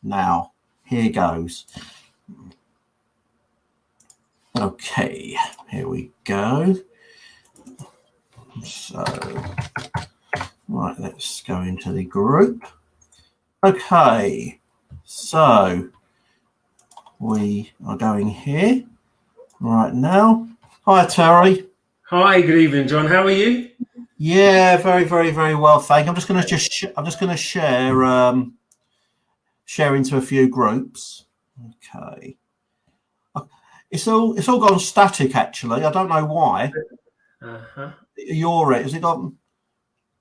Now, here goes. Okay, here we go. So, right, let's go into the group. Okay, so we are going here right now. Hi, Terry. Hi, good evening, John. How are you? Yeah, very, very, very well. Thank you. I'm just going to share into a few groups. Okay. It's all gone static actually. I don't know why. Uh-huh. You're it. Has it gone?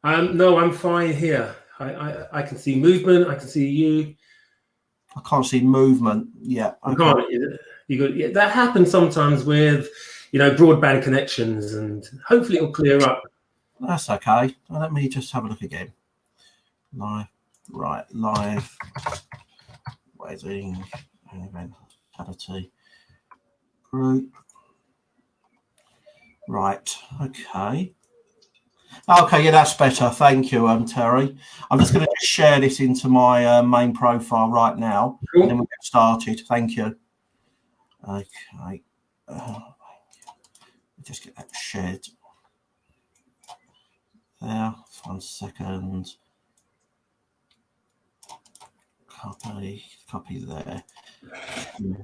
No, I'm fine here. I can see movement. I can see you. I can't see movement. Yeah. You Okay. can't. Yeah, that happens sometimes with, broadband connections, and hopefully it'll clear up. That's okay. Let me just have a look again. Live. Right. Live. Wedding event hospitality group. Right. Okay. Okay, yeah, that's better. Thank you, Terry. I'm just going to share this into my main profile right now, Cool. and then we'll get started. Thank you. Okay. Just get that shared there. 1 second. Copy there.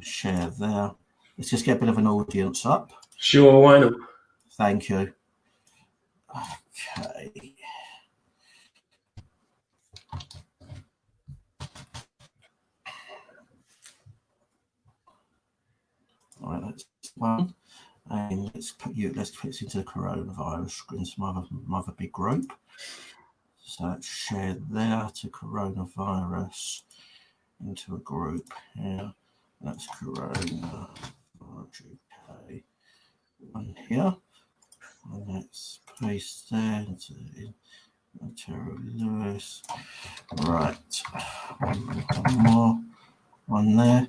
Share there. Let's just get a bit of an audience up. Sure, why not? Thank you. Okay. All right, that's one. And let's put this into the coronavirus into my other big group. So let's share there to coronavirus into a group here. That's corona UK. One here. And let's paste there into Terry Lewis. Right. One more. One there.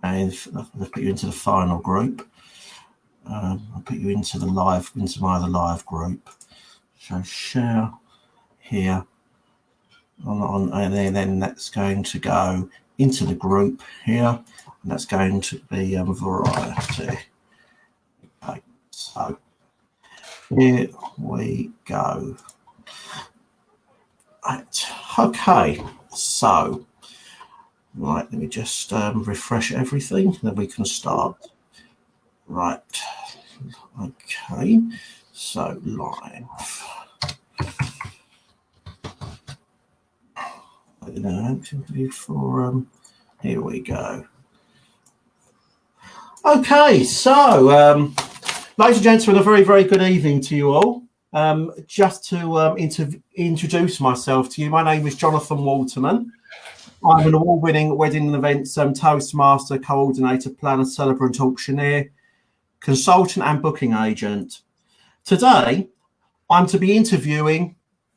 And I'll put you into the final group. I'll put you into my other live group. So share here and then that's going to go into the group here, and that's going to be variety. Okay, so here we go. Right. Okay, so right, let me just refresh everything, then we can start. Right. Okay, so live. For here we go. Okay, so ladies and gentlemen, a very, very good evening to you all. Just to introduce myself to you, my name is Jonathan Waterman. I'm an award-winning wedding and events Toastmaster, coordinator, planner, celebrant, auctioneer, consultant and booking agent. Today, I'm to be interviewing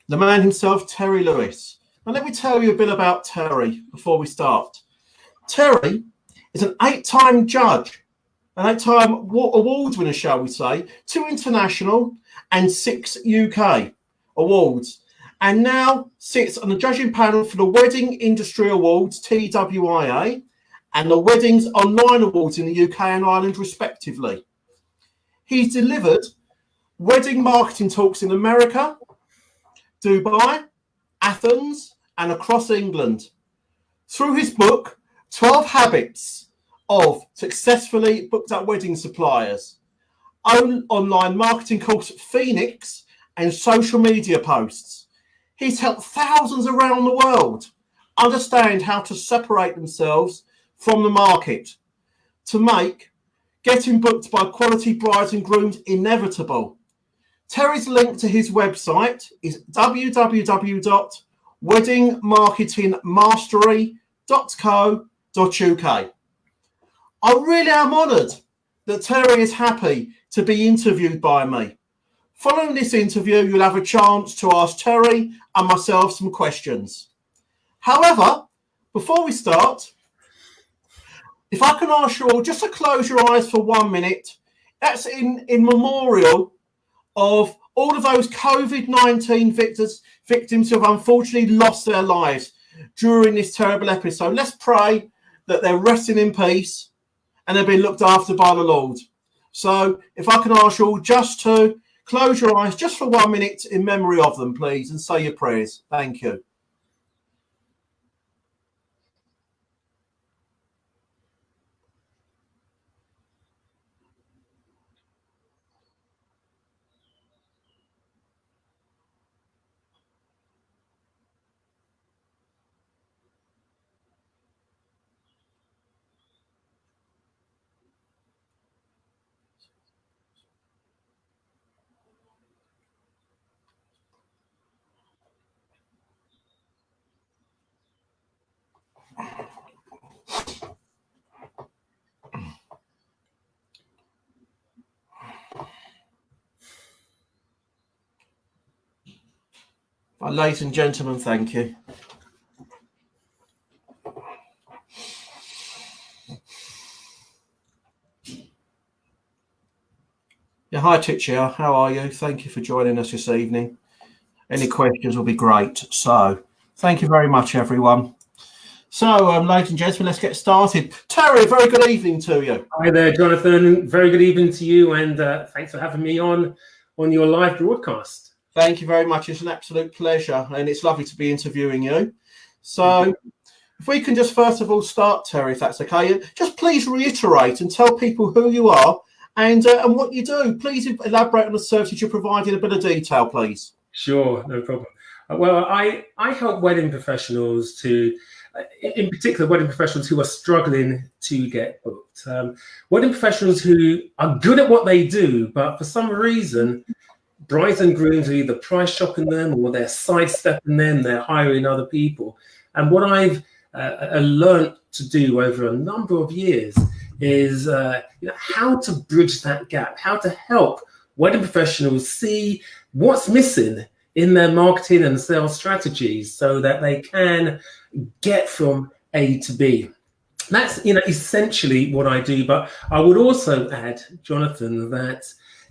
the man himself, Terry Lewis. Now, let me tell you a bit about Terry before we start. Terry is an 8-time judge, an 8-time award winner, shall we say, 2 international and 6 UK awards, and now sits on the judging panel for the Wedding Industry Awards, TWIA, and the Weddings Online Awards in the UK and Ireland, respectively. He's delivered wedding marketing talks in America, Dubai, Athens, and across England. Through his book, 12 Habits of Successfully Booked Up Wedding Suppliers, online marketing course Phoenix, and social media posts, he's helped thousands around the world understand how to separate themselves from the market to make getting booked by quality brides and grooms inevitable. Terry's link to his website is www.weddingmarketingmastery.co.uk. I really am honoured that Terry is happy to be interviewed by me. Following this interview, you'll have a chance to ask Terry and myself some questions. However, before we start, if I can ask you all just to close your eyes for 1 minute, that's in memorial of all of those COVID-19 victims who have unfortunately lost their lives during this terrible episode. Let's pray that they're resting in peace and they're being looked after by the Lord. So if I can ask you all just to close your eyes just for 1 minute in memory of them, please, and say your prayers. Thank you. Ladies and gentlemen, thank you. Yeah, hi Tichia, how are you? Thank you for joining us this evening. Any questions will be great. So, thank you very much, everyone. So, ladies and gentlemen, let's get started. Terry, a very good evening to you. Hi there, Jonathan. Very good evening to you, and thanks for having me on your live broadcast. Thank you very much. It's an absolute pleasure, and it's lovely to be interviewing you. So, if we can just first of all start, Terry, if that's okay, just please reiterate and tell people who you are and what you do. Please elaborate on the services you provide in a bit of detail, please. Sure, no problem. Well, I help wedding professionals to, in particular, wedding professionals who are struggling to get booked. Wedding professionals who are good at what they do, but for some reason, brides and grooms are either price shopping them or they're sidestepping them, they're hiring other people. And what I've learned to do over a number of years is how to bridge that gap, how to help wedding professionals see what's missing in their marketing and sales strategies so that they can get from A to B. That's essentially what I do. But I would also add, Jonathan, that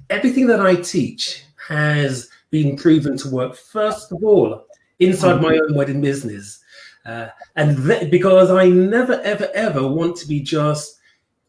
everything that I teach has been proven to work, first of all, inside my own wedding business. Because I never, ever, ever want to be just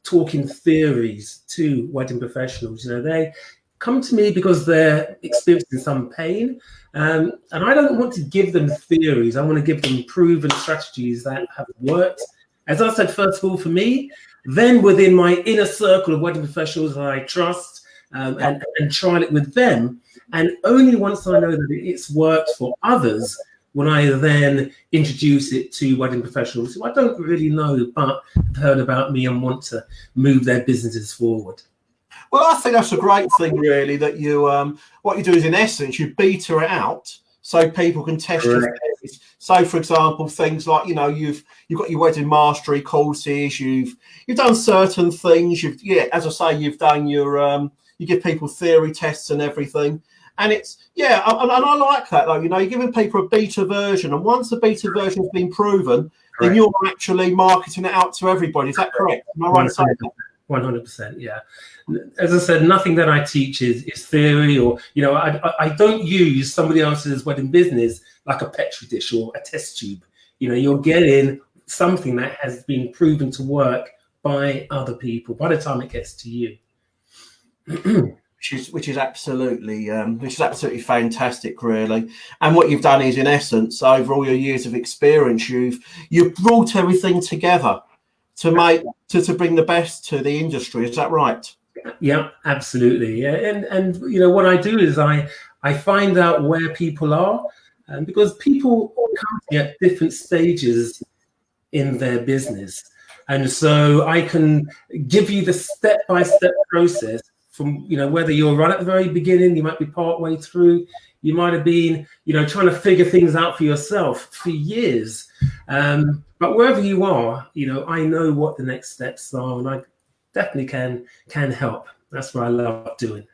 talking theories to wedding professionals. They come to me because they're experiencing some pain. And I don't want to give them theories. I want to give them proven strategies that have worked. As I said, first of all, for me, then within my inner circle of wedding professionals that I trust and trial it with them. And only once I know that it's worked for others when I then introduce it to wedding professionals who I don't really know but have heard about me and want to move their businesses forward. Well, I think that's a great thing, really, that you what you do is, in essence, you beta it out so people can test your theories. So, for example, things like you've got your wedding mastery courses, you've done certain things. As I say, you've done your you give people theory tests and everything. And it's, and I like that, though. You're giving people a beta version. And once the beta version has been proven, then you're actually marketing it out to everybody. Is that correct? Am I right to say that? 100%, yeah. As I said, nothing that I teach is theory, or, I don't use somebody else's wedding business like a Petri dish or a test tube. You're getting something that has been proven to work by other people by the time it gets to you. Which is absolutely fantastic, really. And what you've done is, in essence, over all your years of experience, you've brought everything together to bring the best to the industry. Is that right? Yeah, absolutely. Yeah. And what I do is I find out where people are, because people come at different stages in their business, and so I can give you the step-by-step process. From whether you're right at the very beginning, you might be part way through, you might have been trying to figure things out for yourself for years, but wherever you are, I know what the next steps are, and I definitely can help. That's what I love doing.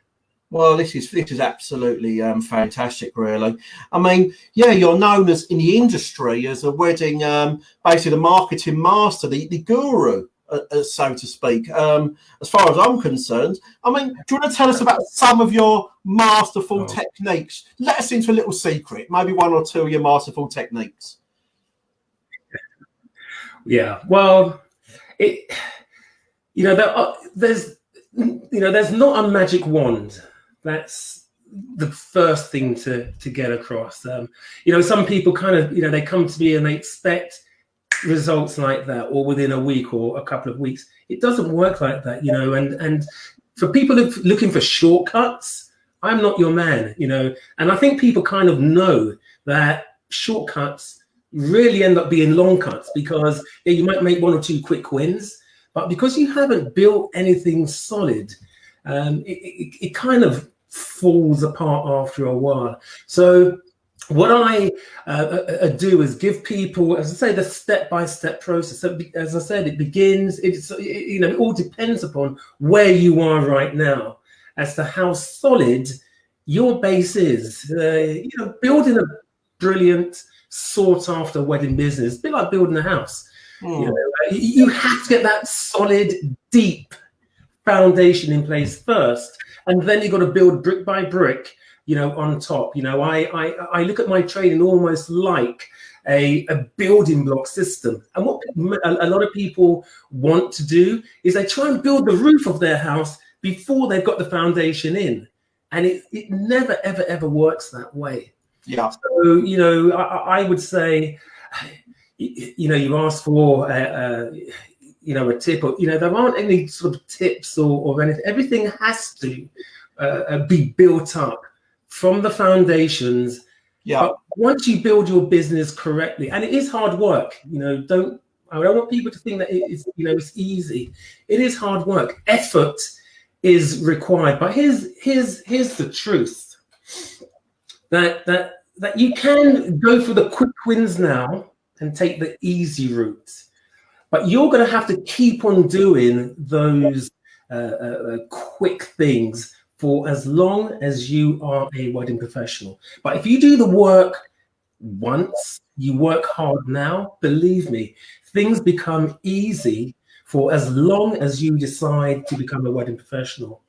Well, this is absolutely fantastic, really. I mean, you're known as in the industry as a wedding, basically the marketing master, the guru, so to speak, as far as I'm concerned. I mean, do you want to tell us about some of your masterful techniques? Let us into a little secret, maybe one or two of your masterful techniques. Yeah. Well, it, there's not a magic wand. That's the first thing to get across. Some people kind of, they come to me and they expect results like that, or within a week or a couple of weeks. It doesn't work like that, and for people looking for shortcuts, I'm not your man, and I think people kind of know that shortcuts really end up being long cuts, because you might make one or two quick wins, but because you haven't built anything solid, it kind of falls apart after a while. So what I do is give people, as I say, the step-by-step process. So, as I said, it begins. It all depends upon where you are right now, as to how solid your base is. Building a brilliant, sought-after wedding business, a bit like building a house. You have to get that solid, deep foundation in place first, and then you've got to build brick by brick, on top. I look at my training almost like a building block system. And what a lot of people want to do is they try and build the roof of their house before they've got the foundation in. And it never, ever, ever works that way. Yeah. So, I would say, you asked for a tip, or, there aren't any sort of tips or anything. Everything has to be built up from the foundations. Yeah. But once you build your business correctly, and it is hard work, I don't want people to think that it's easy. It is hard work. Effort is required. But here's the truth. That you can go for the quick wins now and take the easy route, but you're going to have to keep on doing those quick things for as long as you are a wedding professional. But if you do the work once, you work hard now, believe me, things become easy for as long as you decide to become a wedding professional.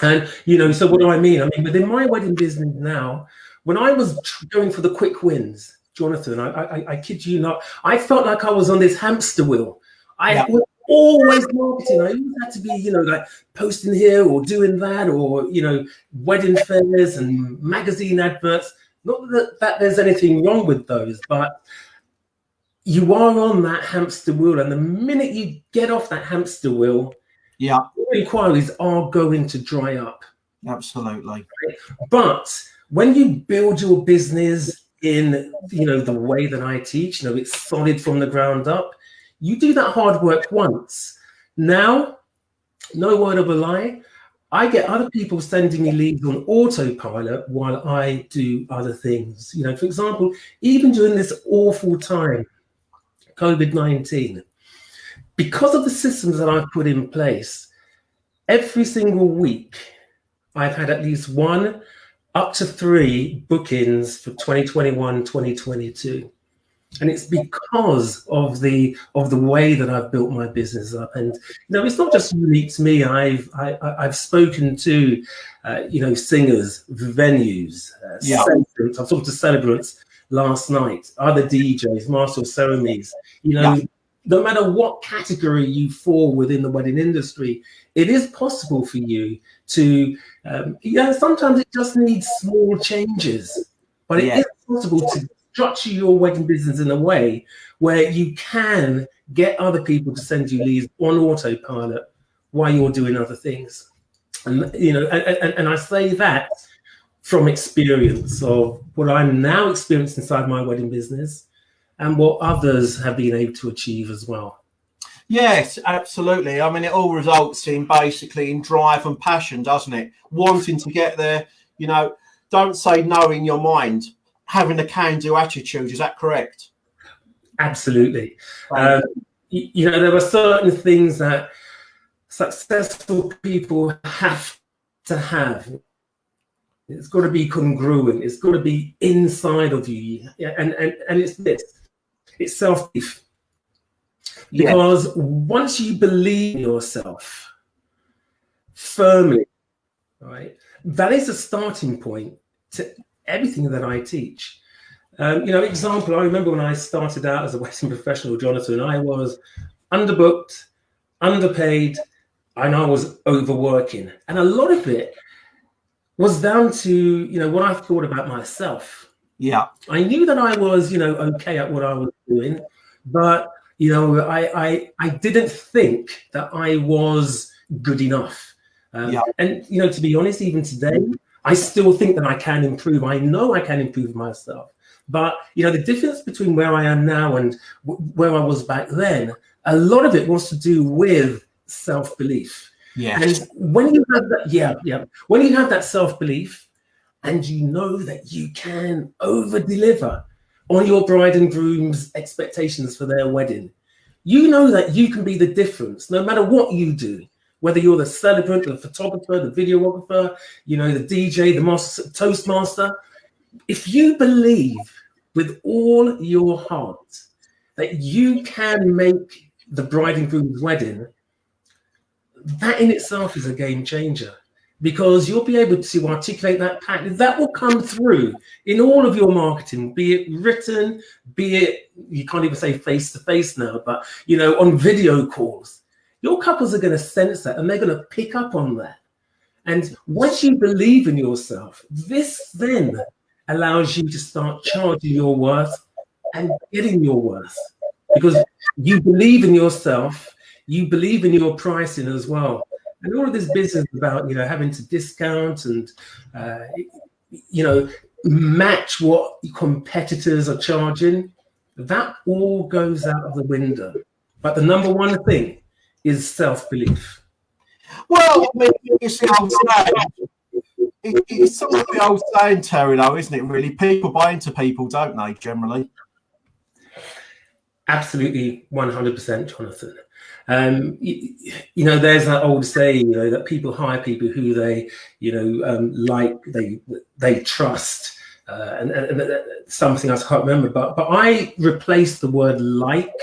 And, so what do I mean? I mean, within my wedding business now, when I was going for the quick wins, Jonathan, I kid you not, I felt like I was on this hamster wheel. I was always marketing. I always had to be, like posting here or doing that, or, wedding fairs and magazine adverts. Not that there's anything wrong with those, but you are on that hamster wheel. And the minute you get off that hamster wheel, inquiries are going to dry up. Absolutely. But when you build your business in, the way that I teach, it's solid from the ground up, you do that hard work once. Now, no word of a lie, I get other people sending me leads on autopilot while I do other things. For example, even during this awful time, COVID-19, because of the systems that I've put in place, every single week, I've had at least 1 up to 3 bookings for 2021, 2022. And it's because of the way that I've built my business up. And it's not just unique to me. I've spoken to singers, venues, celebrants. I've talked to celebrants last night, other DJs, master of ceremonies. No matter what category you fall within the wedding industry, it is possible for you to, sometimes it just needs small changes, but it is possible to structure your wedding business in a way where you can get other people to send you leads on autopilot while you're doing other things. And, and I say that from experience of what I'm now experiencing inside my wedding business and what others have been able to achieve as well. Yes, absolutely. I mean, it all results in basically in drive and passion, doesn't it? Wanting to get there, don't say no in your mind. Having a can-do attitude, is that correct? Absolutely. There are certain things that successful people have to have. It's got to be congruent. It's got to be inside of you. And it's this. It's self-belief. Because once you believe in yourself firmly, right, that is a starting point to everything that I teach. Example, I remember when I started out as a wedding professional, Jonathan, I was underbooked, underpaid, and I was overworking. And a lot of it was down to, what I thought about myself. Yeah. I knew that I was, okay at what I was doing, but, I didn't think that I was good enough. Yeah. And, to be honest, even today, I still think that I can improve. I know I can improve myself. But, the difference between where I am now and where I was back then, a lot of it was to do with self-belief. Yeah. And when you have that, when you have that self-belief and you know that you can over-deliver on your bride and groom's expectations for their wedding, you know that you can be the difference no matter what you do. Whether you're the celebrant, the photographer, the videographer, the DJ, the master, Toastmaster, if you believe with all your heart that you can make the bride and groom's wedding, that in itself is a game changer, because you'll be able to articulate that pattern. That will come through in all of your marketing, be it written, be it, you can't even say face to face now, but on video calls. Your couples are going to sense that, and they're going to pick up on that. And once you believe in yourself, this then allows you to start charging your worth and getting your worth, because you believe in yourself, you believe in your pricing as well. And all of this business about, having to discount and, match what competitors are charging, that all goes out of the window. But the number one thing is self-belief. Well, I mean, it's the old saying. It's sort of the old saying, Terry, though, isn't it, really? People buy into people, don't they, generally? Absolutely, 100%, Jonathan. There's that old saying, that people hire people who they, like, they trust, and something else I can't remember. But I replaced the word like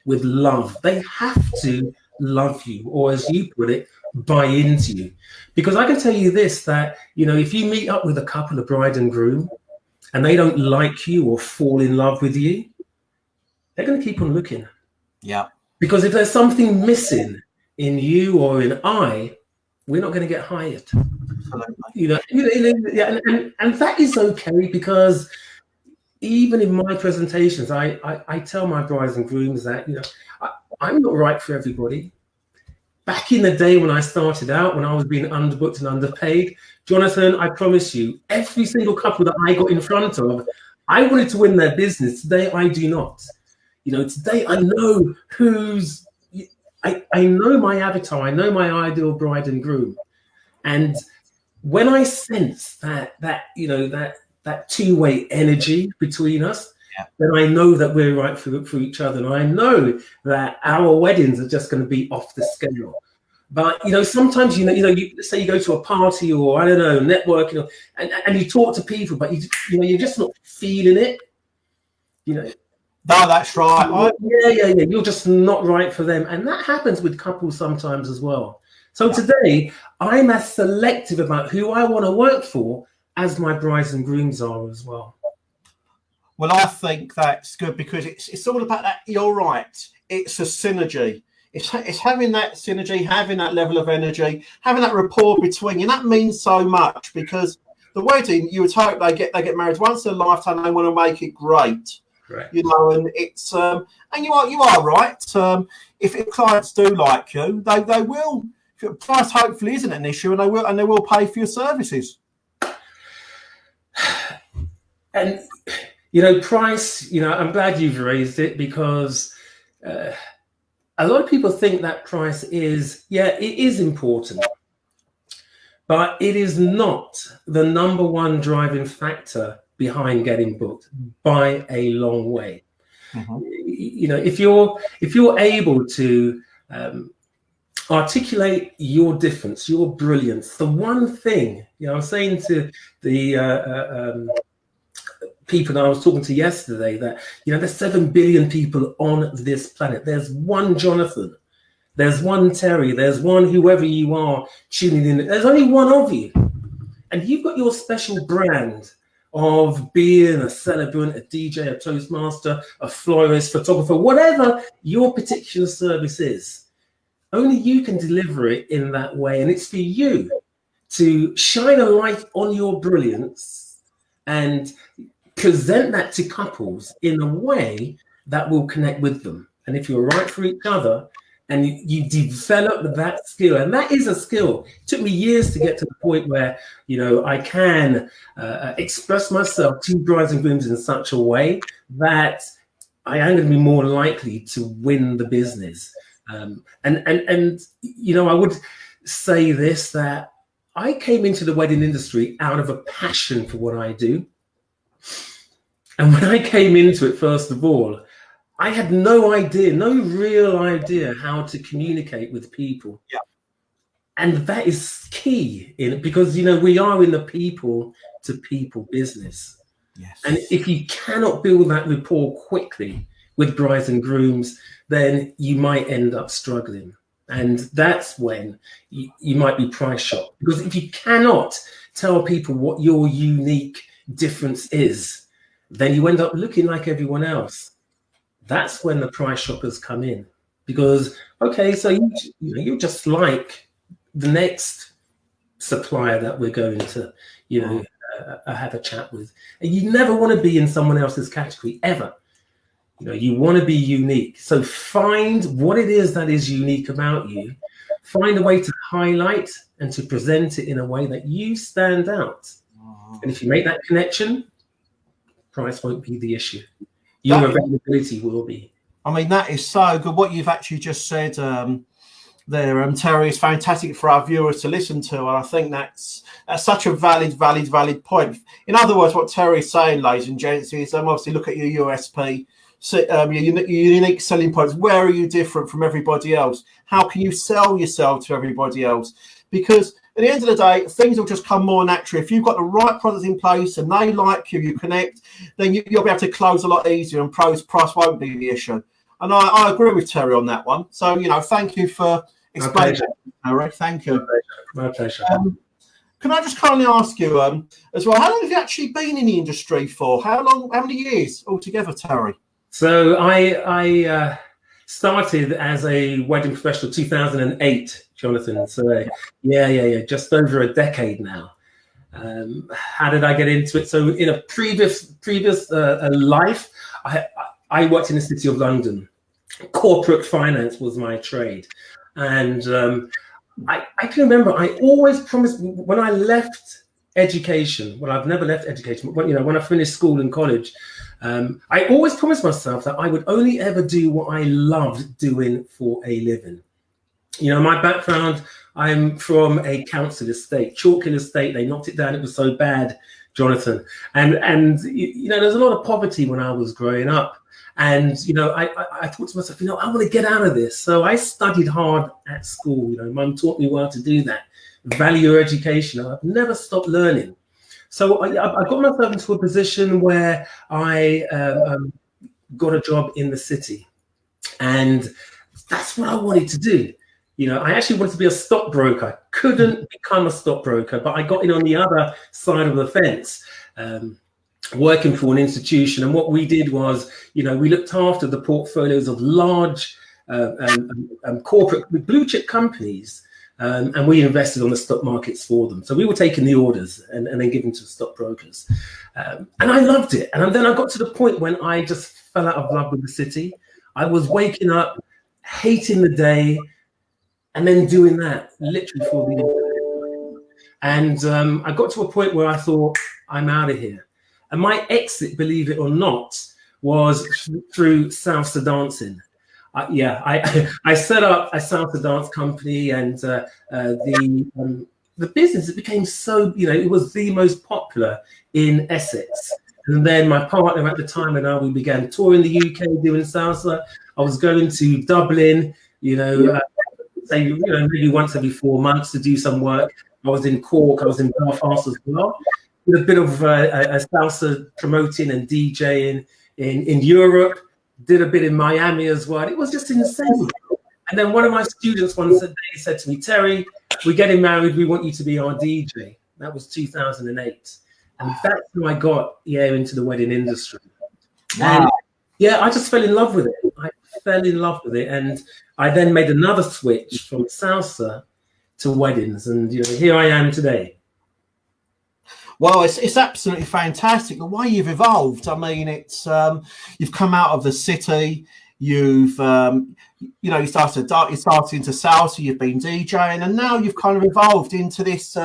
with love. They have to love you, or as you put it, buy into you. Because I can tell you this, that, if you meet up with a couple of bride and groom and they don't like you or fall in love with you, they're going to keep on looking. Yeah. Because if there's something missing in you or in I, we're not going to get hired. Absolutely. And that is okay, because even in my presentations, I tell my brides and grooms that, I'm not right for everybody. Back in the day when I started out, when I was being underbooked and underpaid, Jonathan, I promise you, every single couple that I got in front of, I wanted to win their business. Today, I do not. Today I know I know my avatar, I know my ideal bride and groom. And when I sense that two-way energy between us, then I know that we're right for each other. And I know that our weddings are just going to be off the scale. But, sometimes, you say you go to a party or, I don't know, networking, and you talk to people, but you're just not feeling it. No, that's right. Yeah. You're just not right for them. And that happens with couples sometimes as well. So today, I'm as selective about who I want to work for as my brides and grooms are as well. Well, I think that's good, because it's all about that. You're right. It's a synergy. It's having that synergy, having that level of energy, having that rapport between you. And that means so much, because the wedding, you would hope they get married once in a lifetime. They want to make it great. Right. And it's and you are right. If clients do like you, they will. Price hopefully isn't an issue, and they will pay for your services. And price. I'm glad you've raised it, because a lot of people think that price is it is important, but it is not the number one driving factor behind getting booked by a long way. Mm-hmm. If you're able to articulate your difference, your brilliance, the one thing, I was saying to the people that I was talking to yesterday that, there's 7 billion people on this planet. There's one Jonathan, there's one Terry, there's one whoever you are tuning in. There's only one of you. And you've got your special brand of being a celebrant, a DJ, a Toastmaster, a florist, photographer, whatever your particular service is. Only you can deliver it in that way. And it's for you to shine a light on your brilliance and present that to couples in a way that will connect with them. And if you're right for each other and you develop that skill, and that is a skill. It took me years to get to the point where, you know, I can express myself to brides and grooms in such a way that I am going to be more likely to win the business. And you know, I would say this, that I came into the wedding industry out of a passion for what I do. And when I came into it, first of all, I had no idea, no real idea how to communicate with people. Yeah. And that is key in it, because, you know, we are in the people to people business. Yes. And if you cannot build that rapport quickly with brides and grooms, then you might end up struggling. And that's when you might be price shocked. Because if you cannot tell people what your unique difference is, then you end up looking like everyone else. That's when the price shoppers come in. Because, okay, so you're just like the next supplier that we're going to, you know, have a chat with. And you never want to be in someone else's category, ever. You know, you want to be unique. So find what it is that is unique about you. Find a way to highlight and to present it in a way that you stand out. And if you make that connection, price won't be the issue. Your availability will be. I mean, that is so good. What you've actually just said there, Terry, is fantastic for our viewers to listen to. And I think that's such a valid point. In other words, what Terry's saying, ladies and gents, is obviously look at your USP, your unique selling points. Where are you different from everybody else? How can you sell yourself to everybody else? Because at the end of the day, things will just come more naturally. If you've got the right products in place and they like you, you connect, then you'll be able to close a lot easier, and price won't be the issue. And I agree with Terry on that one. So, you know, thank you for explaining that, Terry. Thank you. My pleasure. Can I just kindly ask you as well, how long have you actually been in the industry for? How many years altogether, Terry? So I started as a wedding professional 2008, Jonathan. So yeah, just over a decade now. How did I get into it? So in a previous life, I worked in the City of London. Corporate finance was my trade, and I can remember I always promised when I left education. Well, I've never left education, but when I finished school and college. I always promised myself that I would only ever do what I loved doing for a living. You know, my background, I'm from a council estate, Chalk Hill Estate. They knocked it down. It was so bad, Jonathan. And you know, there's a lot of poverty when I was growing up. And, you know, I thought to myself, you know, I want to get out of this. So I studied hard at school. You know, Mum taught me well to do that. Value your education. I've never stopped learning. So I got myself into a position where I got a job in the city, and that's what I wanted to do. You know, I actually wanted to be a stockbroker. Couldn't become a stockbroker, but I got in on the other side of the fence, working for an institution. And what we did was, you know, we looked after the portfolios of large corporate blue chip companies. And we invested on the stock markets for them. So we were taking the orders and then giving to the stockbrokers. And I loved it. And then I got to the point when I just fell out of love with the city. I was waking up, hating the day, and then doing that literally for the end. And I got to a point where I thought, I'm out of here. And my exit, believe it or not, was through salsa dancing. I set up a salsa dance company, and the business, it became so, you know, it was the most popular in Essex. And then my partner at the time and I, we began touring the UK doing salsa. I was going to Dublin, you know, maybe once every 4 months to do some work. I was in Cork, I was in Belfast as well. Did a bit of a salsa promoting and DJing in Europe. Did a bit in Miami as well. It was just insane. And then one of my students one day said to me, Terry, we're getting married. We want you to be our DJ. That was 2008. And that's how I got into the wedding industry. Wow. And yeah, I just fell in love with it. I fell in love with it, and I then made another switch from salsa to weddings, and here I am today. Well, it's absolutely fantastic the way you've evolved. I mean, it's you've come out of the city, you've you started into salsa, you've been DJing, and now you've kind of evolved into this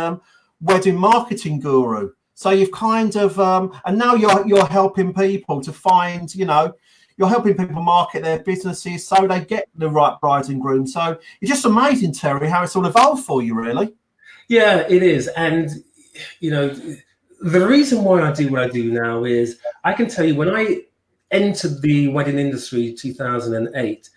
wedding marketing guru. So you've kind of and now you're helping people to find, you're helping people market their businesses so they get the right bride and groom. So it's just amazing, Terry, how it's all evolved for you, really. Yeah, it is. And the reason why I do what I do now is I can tell you when I entered the wedding industry in 2008,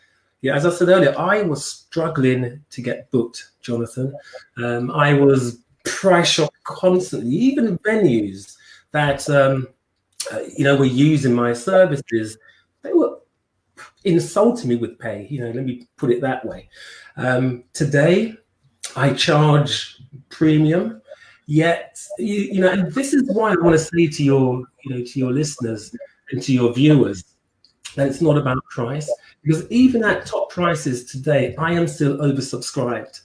as I said earlier, I was struggling to get booked, Jonathan. I was price shopped constantly, even venues that were using my services, they were insulting me with pay. Let me put it that way. Today, I charge premium. Yet, and this is why I want to say to your listeners and to your viewers that it's not about price, because even at top prices today, I am still oversubscribed.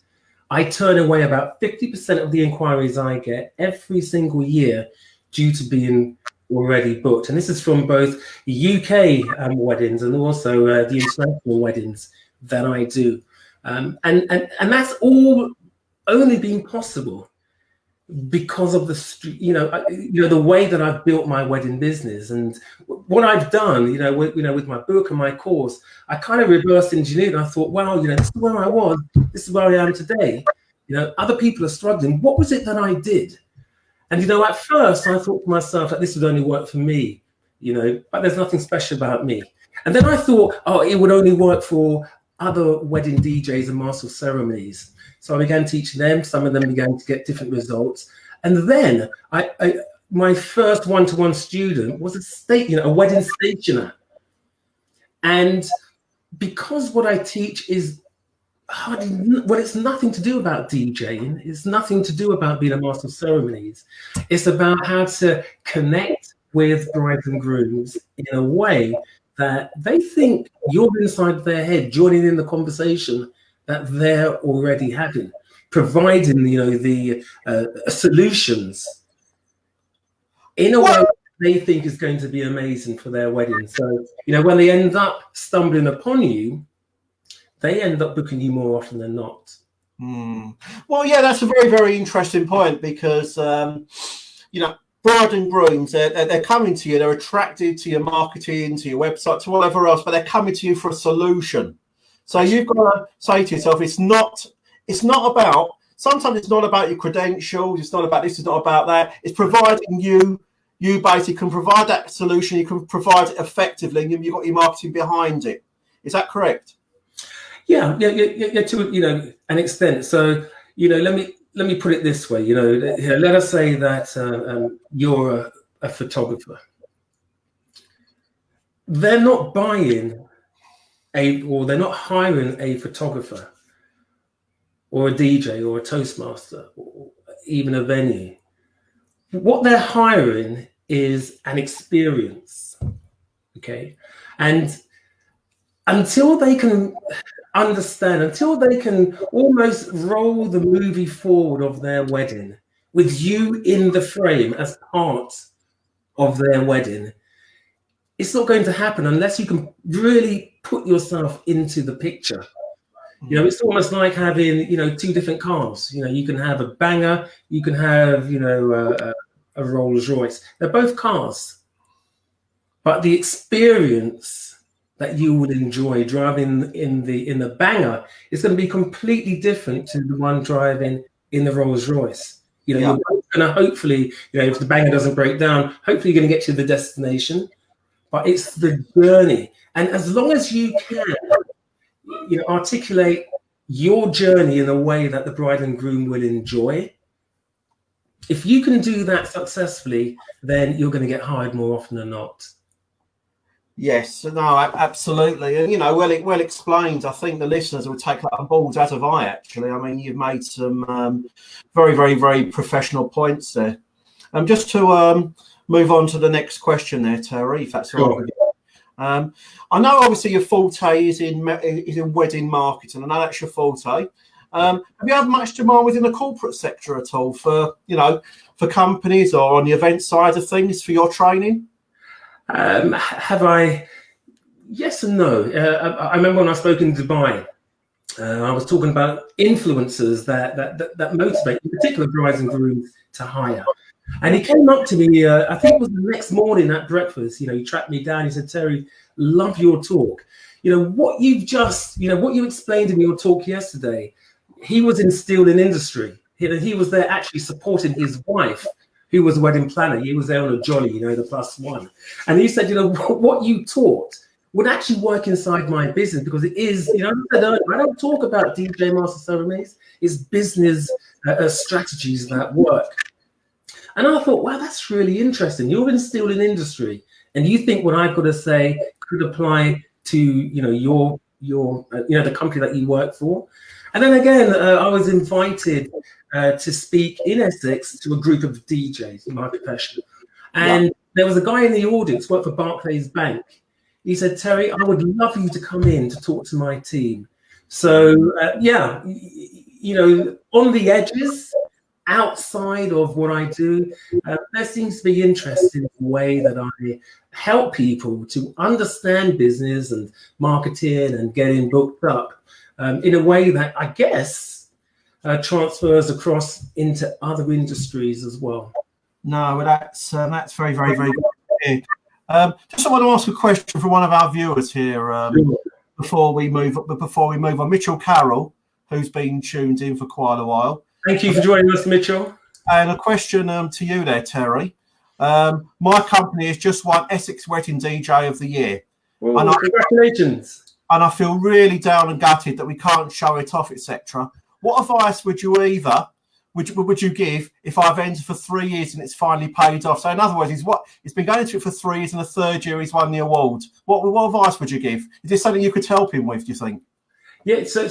I turn away about 50% of the inquiries I get every single year due to being already booked. And this is from both UK weddings and also the international weddings that I do. And that's all only been possible because of the way that I've built my wedding business and what I've done, with my book and my course. I kind of reverse engineered. I thought, wow, this is where I was, this is where I am today. Other people are struggling. What was it that I did? And at first I thought to myself that this would only work for me, but there's nothing special about me. And then I thought, oh, it would only work for other wedding DJs and master of ceremonies. So I began teaching them. Some of them began to get different results. And then my first one-to-one student was a wedding stationer. And because what I teach is it's nothing to do about DJing. It's nothing to do about being a master of ceremonies. It's about how to connect with brides and grooms in a way that they think you're inside their head, joining in the conversation that they're already having, providing the solutions in a way they think is going to be amazing for their wedding. So when they end up stumbling upon you, they end up booking you more often than not. Well, yeah, that's a very, very interesting point because bride and grooms, they're coming to you, they're attracted to your marketing, to your website, to whatever else, but they're coming to you for a solution. So you've got to say to yourself, sometimes it's not about your credentials, it's not about this, it's not about that. It's providing you basically can provide that solution, you can provide it effectively, and you've got your marketing behind it. Is that correct? Yeah, to an extent. So, let me put it this way. Let us say that you're a photographer. They're not buying or they're not hiring a photographer or a DJ or a Toastmaster or even a venue. What they're hiring is an experience. Okay, and until they can understand, until they can almost roll the movie forward of their wedding with you in the frame as part of their wedding, it's not going to happen unless you can really put yourself into the picture. It's almost like having, two different cars. You can have a banger, you can have, a Rolls Royce. They're both cars, but the experience that you would enjoy driving in the banger is going to be completely different to the one driving in the Rolls Royce. You're going to hopefully, if the banger doesn't break down, hopefully you're going to get to the destination. But it's the journey, and as long as you can, articulate your journey in a way that the bride and groom will enjoy. If you can do that successfully, then you're going to get hired more often than not. Yes, no, absolutely, and well explained. I think the listeners will take that on board, as have I. Actually, I mean, you've made some very, very, very professional points there. Just to move on to the next question there, Terry, if that's all right with you. I know obviously your forte is in wedding marketing, and that's your forte. Have you had much demand within the corporate sector at all for companies or on the event side of things for your training? Have I? Yes and no. I remember when I spoke in Dubai, I was talking about influencers that motivate, in particular, brides and grooms to hire. And he came up to me, I think it was the next morning at breakfast. He tracked me down. He said, "Terry, love your talk. What you explained in your talk yesterday, he was instilled in industry. He was there actually supporting his wife, who was a wedding planner. He was there on a jolly, the +1. And he said, what you taught would actually work inside my business, because it is, I said earlier, I don't talk about DJ Master Ceremonies. It's business strategies that work." And I thought, wow, that's really interesting. You're instilled in industry, and you think what I've got to say could apply to, your the company that you work for. And then again, I was invited to speak in Essex to a group of DJs in my profession. And there was a guy in the audience, worked for Barclays Bank. He said, "Terry, I would love you to come in to talk to my team." So, on the edges, outside of what I do, there seems to be interest in the way that I help people to understand business and marketing and getting booked up in a way that I guess transfers across into other industries as well. No, well, that's very, very, very good. Just I want to ask a question from one of our viewers here before we move on. Mitchell Carroll, who's been tuned in for quite a while. Thank you for joining us, Mitchell. And a question to you there, Terry. My company has just won Essex Wedding DJ of the Year. Well, congratulations. And I feel really down and gutted that we can't show it off, etc. What advice would you would you give if I've entered for 3 years and it's finally paid off? So in other words, he's been going to it for 3 years, and the third year he's won the award. What advice would you give? Is this something you could help him with, do you think? Yeah, so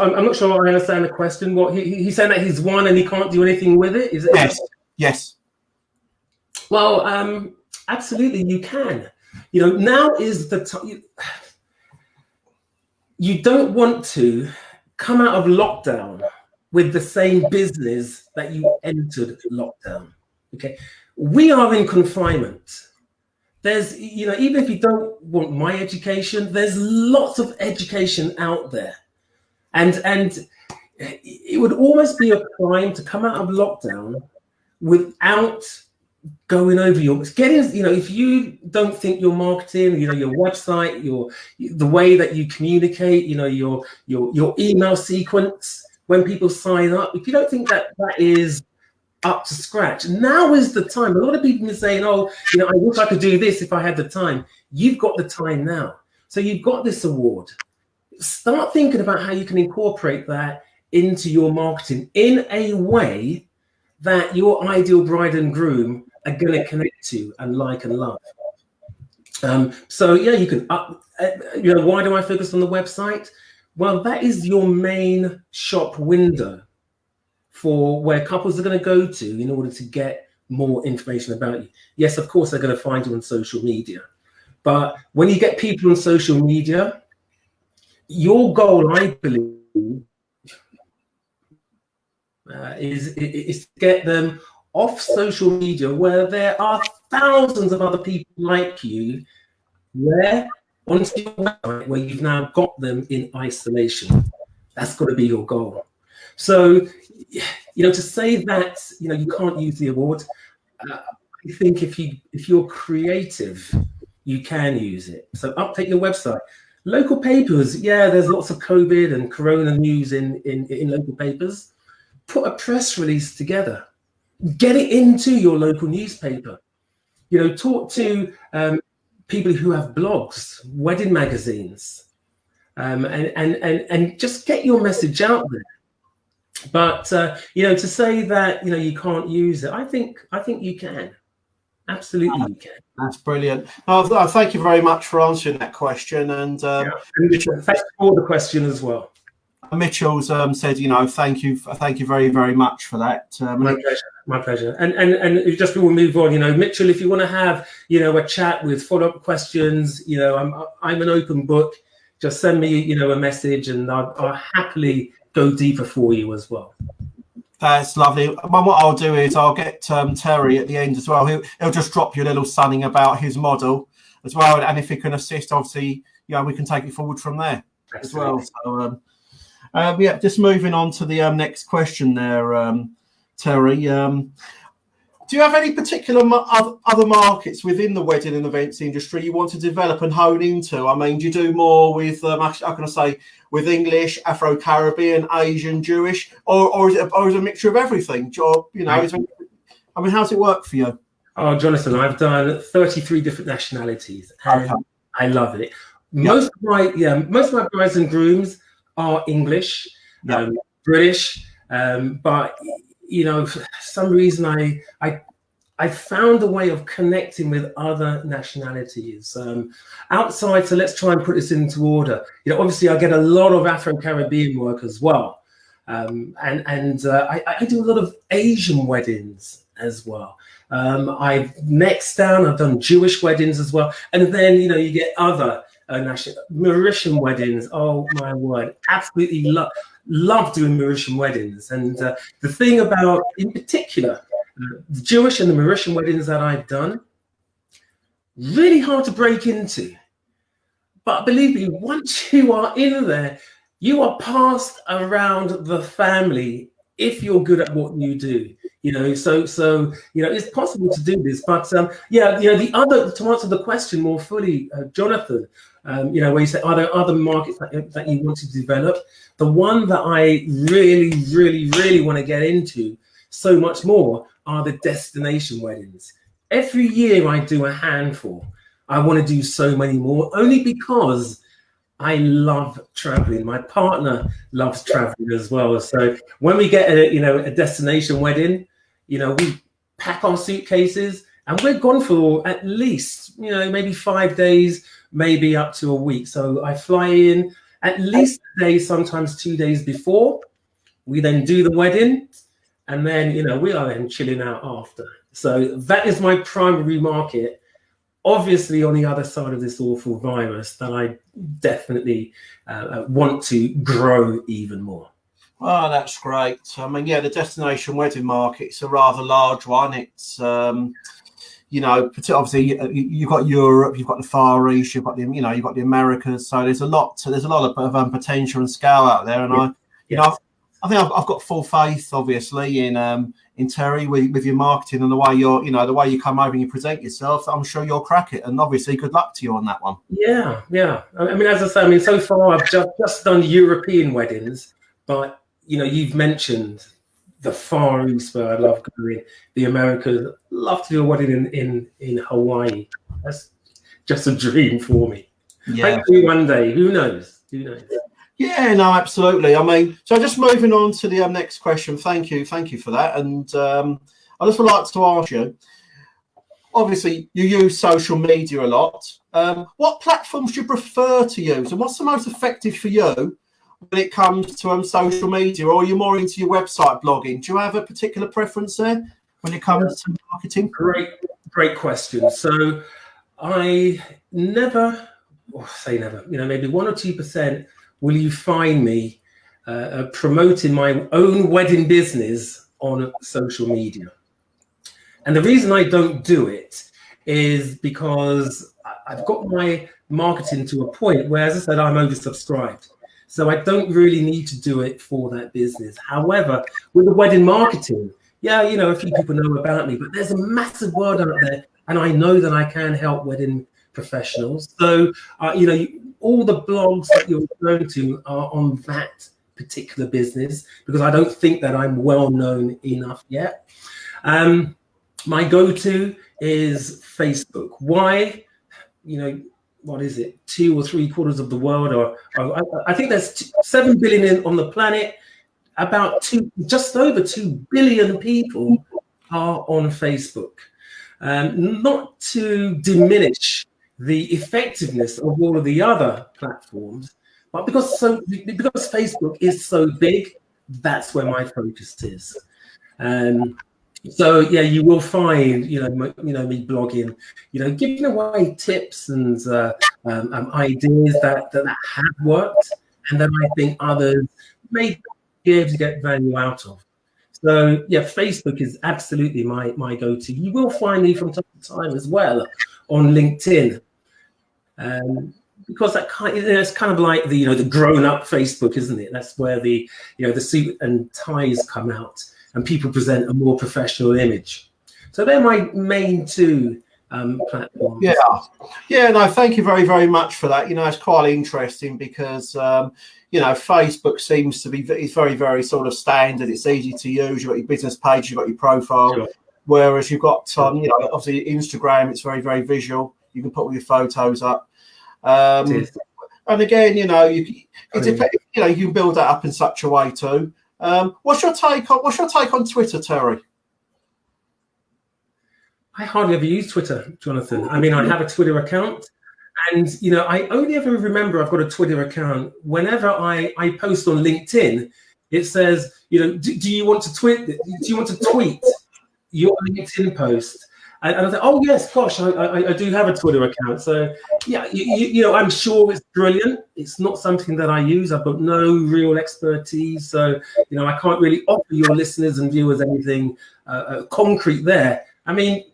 I'm not sure I understand the question. What he's saying that he's won and he can't do anything with it? Is it? Yes. Well, absolutely, you can. Now is the time. You don't want to come out of lockdown with the same business that you entered lockdown. Okay, we are in confinement. There's, even if you don't want my education, there's lots of education out there. And it would almost be a crime to come out of lockdown without going over if you don't think your marketing, your website, the way that you communicate, your email sequence when people sign up, if you don't think that is up to scratch, now is the time. A lot of people are saying, "Oh, I wish I could do this if I had the time." You've got the time now. So you've got this award. Start thinking about how you can incorporate that into your marketing in a way that your ideal bride and groom are going to connect to and like and love. So yeah, you can why do I focus on the website? Well, that is your main shop window for where couples are going to go to in order to get more information about you. Yes, of course, they're going to find you on social media. But when you get people on social media, your goal, I believe, is to get them off social media where there are thousands of other people like you, onto your website where you've now got them in isolation. That's got to be your goal. So, to say that, you can't use the award, I think if you're creative, you can use it. So update your website. Local papers, there's lots of COVID and Corona news in local papers. Put a press release together. Get it into your local newspaper. Talk to people who have blogs, wedding magazines, and just get your message out there. But to say that you can't use it, I think you can. Absolutely, you can. That's brilliant. Oh, thank you very much for answering that question. And thanks for the question as well. Mitchell's said, thank you very, very much for that. My pleasure. My pleasure. And just before we move on, Mitchell, if you want to have, a chat with follow-up questions, I'm an open book. Just send me, a message, and I'll happily go deeper for you as well. That's lovely. Well, what I'll do is I'll get Terry at the end as well. He'll just drop you a little something about his model as well, and if he can assist, obviously, we can take it forward from there. Absolutely. As well. So, yeah, just moving on to the next question there, Terry. Do you have any particular other markets within the wedding and events industry you want to develop and hone into? I mean, do you do more with, how can I say, with English, Afro-Caribbean, Asian, Jewish, or is it a mixture of everything? Or, how's it work for you? Oh, Jonathan, I've done 33 different nationalities, and I love it. Most of my brides and grooms are English, British, but for some reason I found a way of connecting with other nationalities outside. So let's try and put this into order. Obviously I get a lot of Afro-Caribbean work as well, and I do a lot of Asian weddings as well. I've done Jewish weddings as well, and then you get other Mauritian weddings. Oh my word, absolutely love doing Mauritian weddings. And the thing about, in particular, the Jewish and the Mauritian weddings that I've done, really hard to break into. But believe me, once you are in there, you are passed around the family if you're good at what you do. So it's possible to do this. But the other, to answer the question more fully, Jonathan, where you say, are there other markets that you want to develop? The one that I really, really, really want to get into so much more are the destination weddings. Every year I do a handful. I want to do so many more, only because I love traveling. My partner loves traveling as well. So when we get a destination wedding, we pack our suitcases and we're gone for at least, maybe 5 days, maybe up to a week. So I fly in at least a day, sometimes 2 days before. We then do the wedding, and then, we are then chilling out after. So that is my primary market. Obviously, on the other side of this awful virus, that I definitely want to grow even more. Oh, that's great. I mean, the destination wedding market's a rather large one. It's, obviously you've got Europe, you've got the Far East, you've got you've got the Americas. So there's a lot of potential and scale out there. And I think I've got full faith, obviously, in Terry with your marketing and the way the way you come over and you present yourself. I'm sure you'll crack it, and obviously, good luck to you on that one. Yeah. I mean, as I say, so far I've just done European weddings, but you've mentioned the Far East, where I love going, the Americas. Love to do a wedding in Hawaii. That's just a dream for me. Yeah. Hopefully one day. Who knows? Yeah, no, absolutely. I mean, so just moving on to the next question. Thank you for that. And I just would like to ask you, obviously you use social media a lot. What platforms do you prefer to use, and what's the most effective for you when it comes to social media? Or are you more into your website blogging? Do you have a particular preference there when it comes to marketing? Great question. So I never, maybe 1 or 2% will you find me promoting my own wedding business on social media. And the reason I don't do it is because I've got my marketing to a point where, as I said, I'm oversubscribed. So I don't really need to do it for that business. However, with the wedding marketing, a few people know about me, but there's a massive world out there, and I know that I can help wedding professionals. So, all the blogs that you're going to are on that particular business, because I don't think that I'm well known enough yet. My go-to is Facebook. Why? What is it? 2 or 3/4 of the world, or I think there's 7 billion on the planet. Just over 2 billion people are on Facebook. Not to diminish the effectiveness of all of the other platforms, But because Facebook is so big, that's where my focus is. So yeah, you will find me blogging, giving away tips and ideas that have worked, and then I think others may be able to get value out of. So yeah, Facebook is absolutely my go-to. You will find me from time to time as well on LinkedIn, because that it's kind of like the grown-up Facebook, isn't it? That's where the suit and ties come out, and people present a more professional image. So they're my main two platforms. Yeah. No, thank you very, very much for that. It's quite interesting because Facebook seems to be it's very, very sort of standard. It's easy to use. You've got your business page, you've got your profile. Sure. Whereas you've got obviously Instagram, it's very, very visual. You can put all your photos up. And again, it depends. You can build that up in such a way too. What's your take on Twitter, Terry? I hardly ever use Twitter, Jonathan. I mean, I have a Twitter account, and I only ever remember I've got a Twitter account whenever I post on LinkedIn. It says, do you want to tweet? Do you want to tweet your LinkedIn post? And I thought, oh yes, gosh, I do have a Twitter account. So yeah, I'm sure it's brilliant. It's not something that I use. I've got no real expertise, so I can't really offer your listeners and viewers anything concrete there. I mean,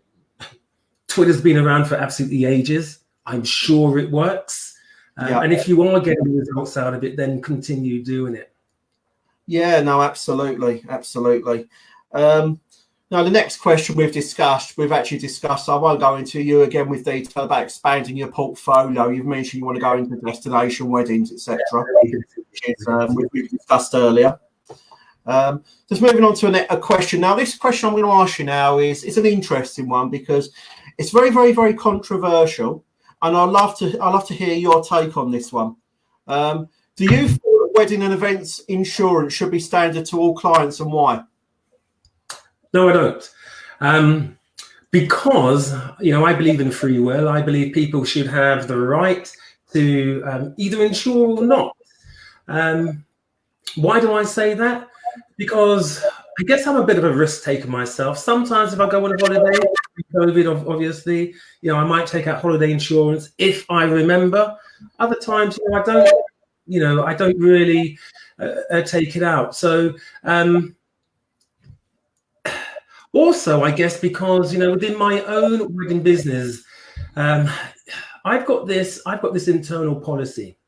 Twitter's been around for absolutely ages. I'm sure it works. And if you are getting results out of it, then continue doing it. Yeah, no, absolutely. Now, the next question we've actually discussed, I won't go into you again with detail about expanding your portfolio. You've mentioned you want to go into destination weddings, etc., which we've discussed earlier. Just moving on to a question. Now, this question I'm going to ask you now is an interesting one because it's very, very, very controversial, and I'd love to hear your take on this one. Do you feel that wedding and events insurance should be standard to all clients, and why? No, I don't. Because I believe in free will. I believe people should have the right to either insure or not. Why do I say that? Because I guess I'm a bit of a risk taker myself. Sometimes if I go on a holiday, COVID, obviously, I might take out holiday insurance if I remember. Other times, I don't. I don't really take it out. So also, I guess because within my own wedding business, I've got this internal policy,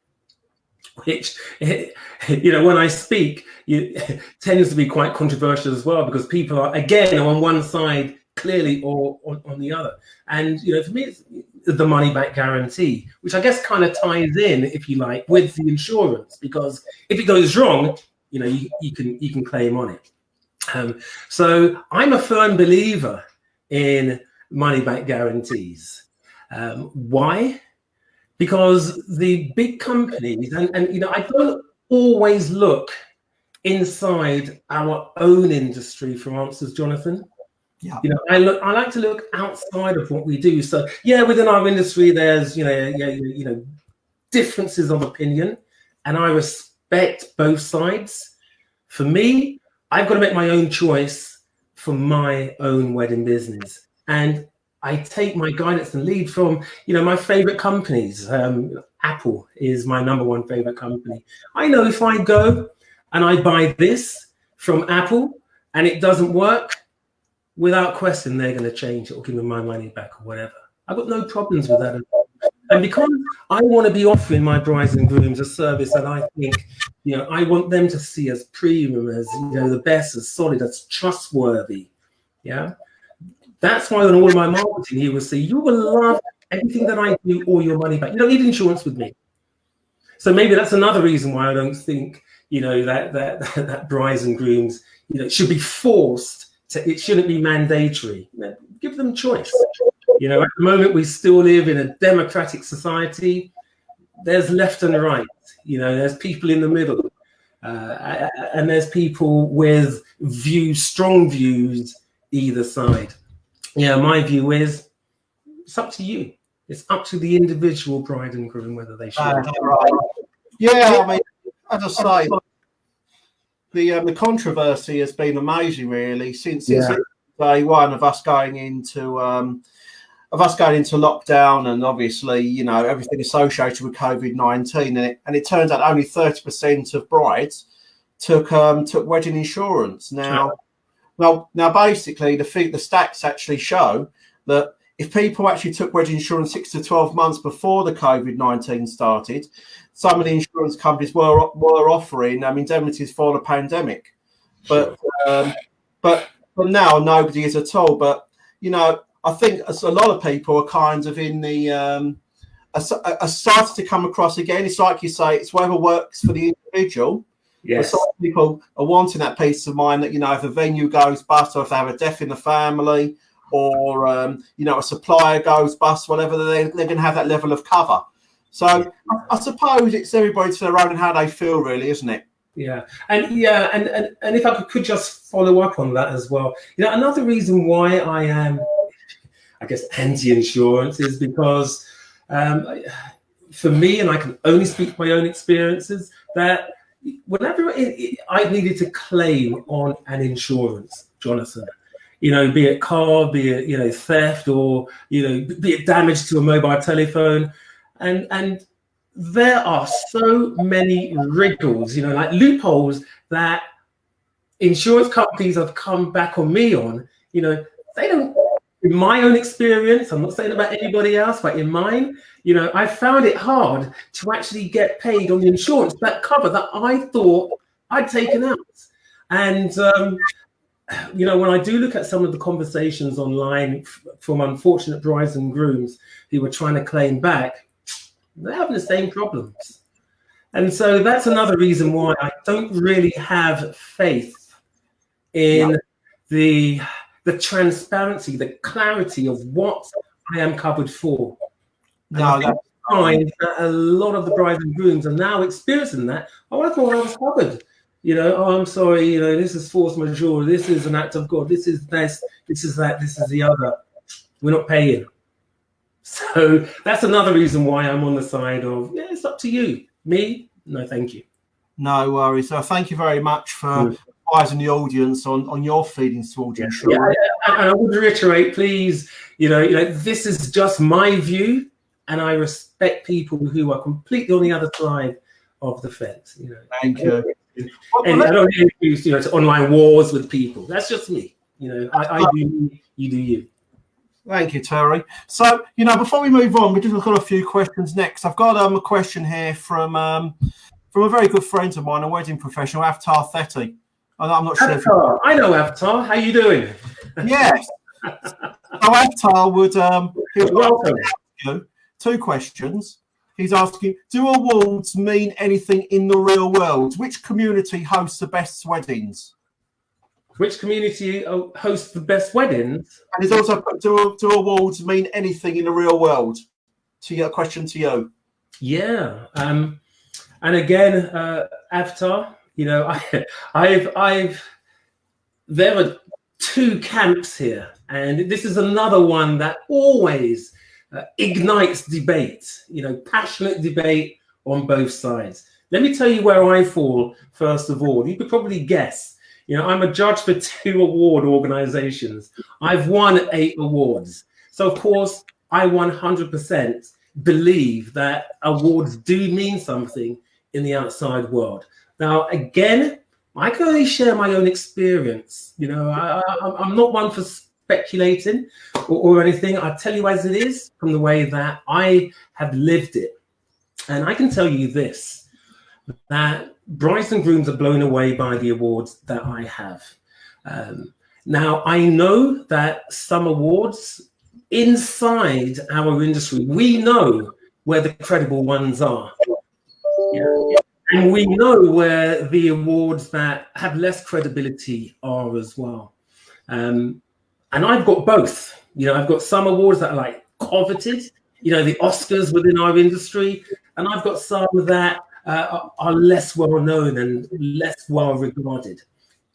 which when I speak, it tends to be quite controversial as well, because people are again on one side clearly or on the other. And for me, it's the money back guarantee, which I guess kind of ties in, if you like, with the insurance, because if it goes wrong, you can claim on it. So I'm a firm believer in money back guarantees. Why? Because the big companies, and I don't always look inside our own industry for answers, Jonathan. Yeah. I like to look outside of what we do. So yeah, within our industry, there's differences of opinion, and I respect both sides. For me, I've got to make my own choice for my own wedding business, and I take my guidance and lead from my favorite companies. Apple is my #1 favorite company. I know if I go and I buy this from Apple and it doesn't work, without question, they're going to change it or give me my money back or whatever. I've got no problems with that at all. And because I want to be offering my brides and grooms a service that I think, I want them to see as premium, as the best, as solid, as trustworthy. Yeah, that's why on all of my marketing, you will see, you will love everything that I do, or your money back. You don't need insurance with me. So maybe that's another reason why I don't think that brides and grooms should be forced to. It shouldn't be mandatory. Give them choice. At the moment, we still live in a democratic society. There's left and right. There's people in the middle, and there's people with strong views either side. My view is it's up to you. It's up to the individual bride and groom whether they should. Yeah, I mean, as I say, the controversy has been amazing, really, since day one of us going into lockdown, and obviously, you know, everything associated with COVID-19, and it turns out only 30% of brides took wedding insurance. Now, basically, the stats actually show that if people actually took wedding insurance 6 to 12 months before the COVID-19 started, some of the insurance companies were offering indemnities for the pandemic, but now nobody is at all. But you know, I think a lot of people are kind of in the are starting to come across again. It's like you say, it's whatever works for the individual. Yes. But some people are wanting that peace of mind that, you know, if a venue goes bust, or if they have a death in the family, or you know, a supplier goes bust, whatever, they're going to have that level of cover. So I suppose it's everybody to their own and how they feel, really, isn't it? Yeah, and if I could just follow up on that as well. You know, another reason why I am, I guess, anti-insurance is because for me, and I can only speak my own experiences, that whenever I needed to claim on an insurance, Jonathan, you know, be it car, be it, you know, theft, or, you know, be it damage to a mobile telephone, and there are so many wriggles, you know, like loopholes that insurance companies have come back on me on. You know, they don't, in my own experience, I'm not saying about anybody else, but in mine, you know, I found it hard to actually get paid on the insurance, that cover that I thought I'd taken out. And, you know, when I do look at some of the conversations online from unfortunate brides and grooms who were trying to claim back, they're having the same problems. And so that's another reason why I don't really have faith in the transparency, the clarity of what I am covered for. And I find that a lot of the brides and grooms are now experiencing that. Oh, I thought I was covered. You know, oh, I'm sorry, you know, this is force majeure, this is an act of God, this is this is that, this is the other. We're not paying. So that's another reason why I'm on the side of, yeah, it's up to you. Me, no, thank you. No worries. So thank you very much for advising the audience on your feelings towards insurance. Yeah, and I would reiterate, please, you know, this is just my view, and I respect people who are completely on the other side of the fence. You know, thank you. And I don't use, you know, to online wars with people. That's just me. You know, I do me, you do you. Thank you, Terry. So, you know, before we move on, we just got a few questions next. I've got a question here from a very good friend of mine, a wedding professional, Avatar Thetti. I'm not sure. Avatar. I know Avatar. How you doing? Yes. So Avatar would welcome. You 2 questions. He's asking, do awards mean anything in the real world? Which community hosts the best weddings? Which community hosts the best weddings? And he's also put, do awards mean anything in the real world? To your question to you. Yeah. And again, Avatar, you know, there are 2 camps here, and this is another one that always ignites debate, you know, passionate debate on both sides. Let me tell you where I fall, first of all. You could probably guess. You know, I'm a judge for 2 award organizations. I've won 8 awards. So, of course, I 100% believe that awards do mean something in the outside world. Now, again, I can only share my own experience. You know, I'm not one for speculating or anything. I tell you as it is from the way that I have lived it. And I can tell you this, that brides and grooms are blown away by the awards that I have. Now, I know that some awards inside our industry, we know where the credible ones are. Yeah. And we know where the awards that have less credibility are as well. And I've got both. You know, I've got some awards that are like coveted, you know, the Oscars within our industry, and I've got some that are less well known and less well regarded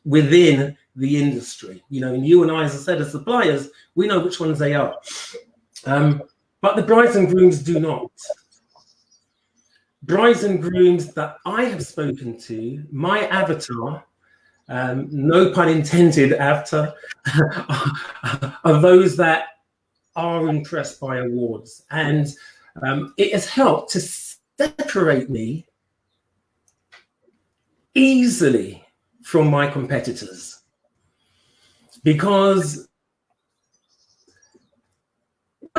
within the industry. You know, and you and I, as I said, as suppliers, we know which ones they are. But the brides and grooms do not. brides and grooms that I have spoken to, my avatar, no pun intended, avatar, are those that are impressed by awards. And it has helped to separate me easily from my competitors. Because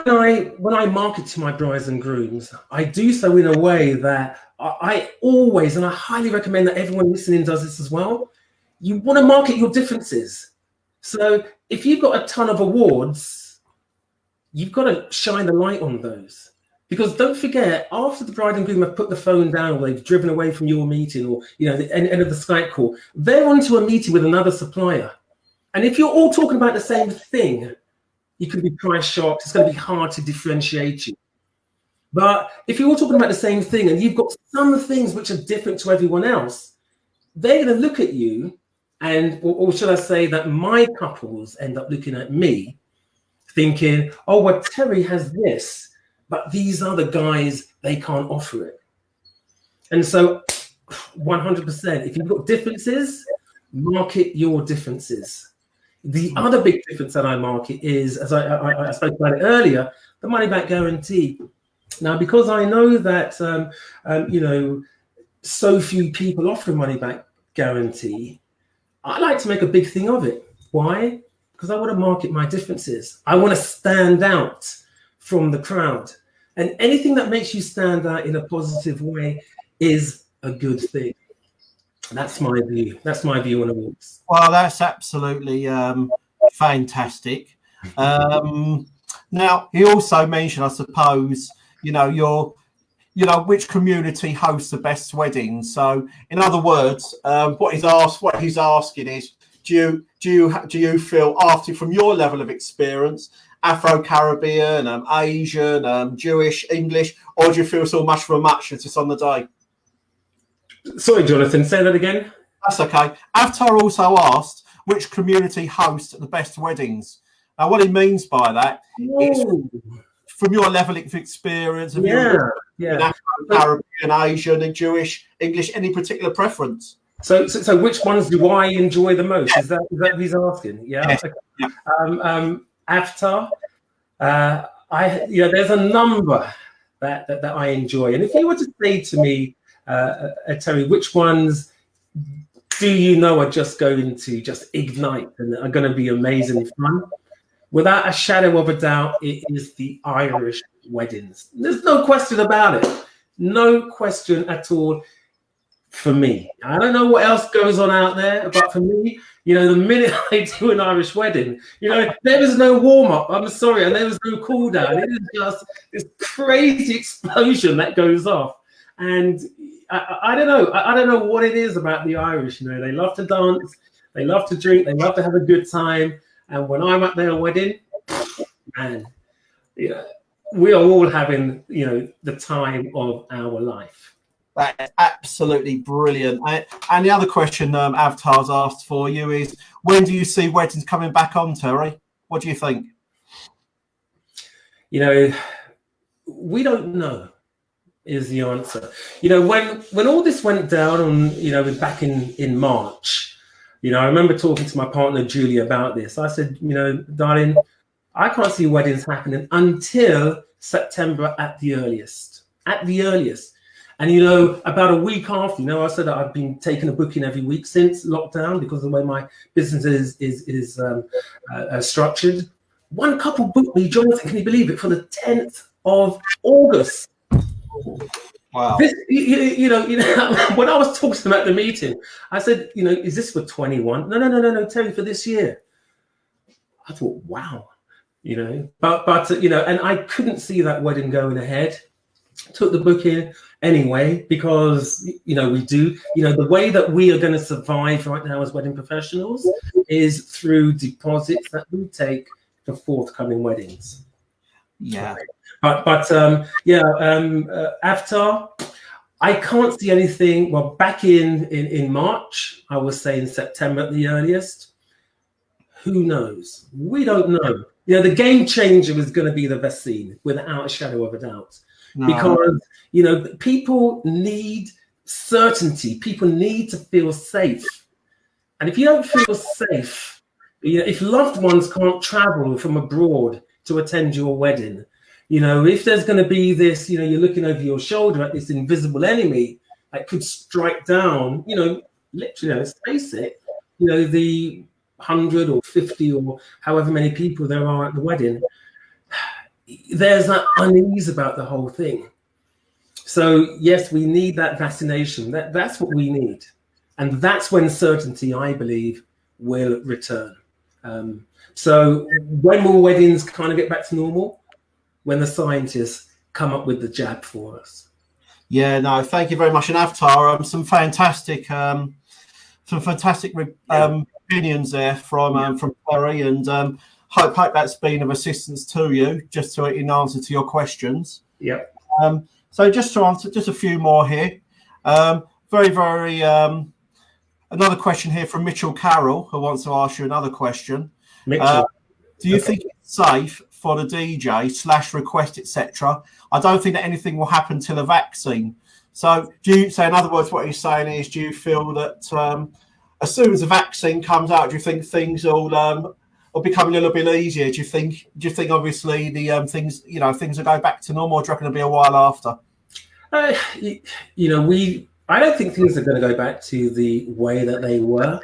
when I market to my brides and grooms, I do so in a way that I always, and I highly recommend that everyone listening does this as well, you want to market your differences. So if you've got a ton of awards, you've got to shine the light on those. Because don't forget, after the bride and groom have put the phone down, or they've driven away from your meeting, or the end of the Skype call, they're onto a meeting with another supplier. And if you're all talking about the same thing, you can be price shocked. It's going to be hard to differentiate you. But if you're all talking about the same thing and you've got some things which are different to everyone else, they're going to look at you, and or should I say that my couples end up looking at me thinking, oh, well, Terry has this, but these other guys, they can't offer it. And so 100%, if you've got differences, market your differences. The other big difference that I market is, as I spoke about it earlier, the money back guarantee. Now, because I know that, so few people offer a money back guarantee, I like to make a big thing of it. Why? Because I want to market my differences. I want to stand out from the crowd. And anything that makes you stand out in a positive way is a good thing. That's my view. That's my view on awards. Well, that's absolutely fantastic. Now, he also mentioned, I suppose, which community hosts the best weddings. So, in other words, what he's asking is, do you feel, from your level of experience, Afro-Caribbean, Asian, Jewish, English, or do you feel so much for a muchness it's on the day? Sorry, Jonathan, say that again. That's okay. Avatar also asked which community hosts the best weddings. Now, what he means by that is from your level of experience, of Afro-Caribbean, Asian, and Jewish, English, any particular preference? So which ones do I enjoy the most? Is that what he's asking? Yeah. Yes. Okay. Yeah. Avatar. There's a number that I enjoy, and if you were to say to me, Terry, which ones do you know are just going to just ignite and are going to be amazing fun? Without a shadow of a doubt, it is the Irish weddings. There's no question about it. No question at all for me. I don't know what else goes on out there, but for me, the minute I do an Irish wedding, there is no warm-up. I'm sorry, and there is no cool-down. It is just this crazy explosion that goes off. And I don't know. I don't know what it is about the Irish. They love to dance, they love to drink, they love to have a good time. And when I'm at their wedding, man, we are all having the time of our life. That's absolutely brilliant. And the other question Avatar's asked for you is, when do you see weddings coming back on, Terry? What do you think? We don't know is the answer. When all this went down on, back in March, I remember talking to my partner, Julie, about this. I said, darling, I can't see weddings happening until September at the earliest. At the earliest. And, about a week after, I said that I've been taking a booking every week since lockdown because of the way my business is structured. One couple booked me, Jonathan, can you believe it, for the 10th of August. Wow. This, when I was talking about the meeting, I said, is this for 21? No, Terry, for this year. I thought, wow, but and I couldn't see that wedding going ahead. Took the booking anyway, because, we do, the way that we are going to survive right now as wedding professionals is through deposits that we take for forthcoming weddings. Yeah. Avatar, I can't see anything. Well, back in March, I was saying September at the earliest. Who knows? We don't know. The game changer is going to be the vaccine, without a shadow of a doubt. No. because, you know, people need certainty. People need to feel safe. And if you don't feel safe, you know, if loved ones can't travel from abroad to attend your wedding, you know, if there's going to be this, you know, you're looking over your shoulder at this invisible enemy that could strike down, you know, literally, let's face it, you know, the 100 or 50 or however many people there are at the wedding, there's that unease about the whole thing. So yes, we need that vaccination. That's what we need. And that's when certainty, I believe, will return. So when will weddings kind of get back to normal? When the scientists come up with the jab for us. Yeah, no, thank you very much. And Avatar, some fantastic opinions there from Terry, and hope that's been of assistance to you, just to in answer to your questions. Yeah. So just to answer, just a few more here. Very another question here from Mitchell Carroll, who wants to ask you another question. Mitchell, do you think it's safe for the DJ / request, etc.? I don't think that anything will happen till a vaccine. So do you say, in other words, what he's saying is, do you feel that as soon as a vaccine comes out, do you think things will become a little bit easier? Do you think obviously the things will go back to normal, or do you reckon it'll be a while after? you know, I don't think things are going to go back to the way that they were.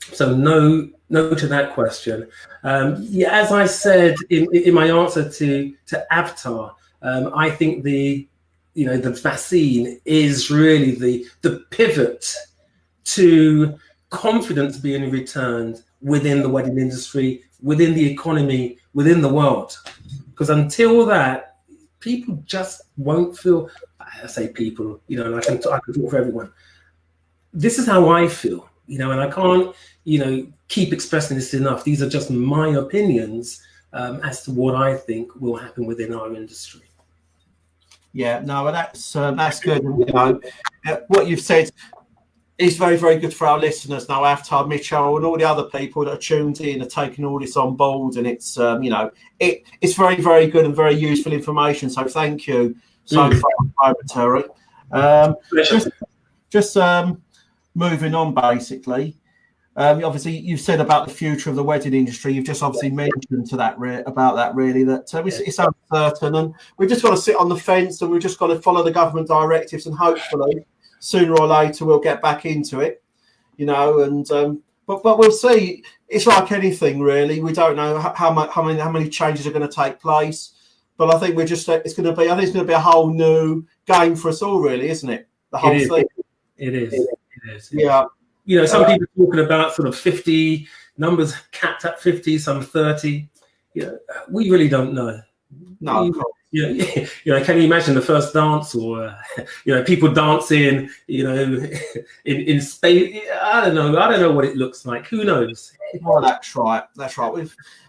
So no to that question. Yeah, as I said in my answer to Avatar, I think the vaccine is really the pivot to confidence being returned within the wedding industry, within the economy, within the world. Because until that, people just won't feel. I say people, you know, and I can talk for everyone. This is how I feel, you know, and I can't, you know, keep expressing this enough. These are just my opinions as to what I think will happen within our industry. Yeah, no, that's good. You know, what you've said is very, very good for our listeners now. Avatar, Mitchell, and all the other people that are tuned in are taking all this on board, and it's you know, it's very, very good and very useful information. So thank you so far, Terry. Just moving on, basically. Obviously, you've said about the future of the wedding industry. You've just obviously mentioned to that about that really that it's uncertain, and we've just got to sit on the fence, and we've just got to follow the government directives, and hopefully sooner or later we'll get back into it, you know. And but we'll see. It's like anything, really. We don't know how many changes are going to take place, but I think it's going to be a whole new game for us all, really, isn't it? The whole thing. It is. Yeah. You know, some people are talking about sort of 50 numbers capped at 50, some 30. You know, we really don't know. No. You know, can you imagine the first dance, or you know, people dancing, you know, in Spain? I don't know what it looks like. Who knows? Oh, that's right.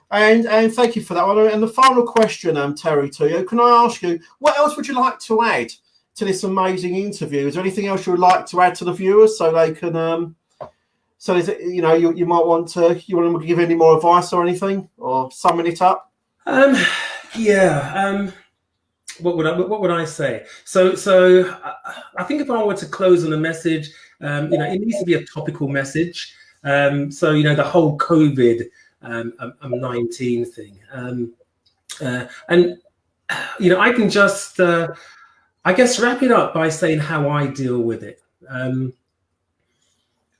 And thank you for that one. And the final question, Terry, to you. Can I ask you, what else would you like to add to this amazing interview? Is there anything else you would like to add to the viewers so they can? So is it, you know, you might want to give any more advice or anything, or summing it up? Yeah. What would I say? So I think if I were to close on a message, you know, it needs to be a topical message. So you know, the whole COVID-19 thing, and you know, I can just I guess wrap it up by saying how I deal with it.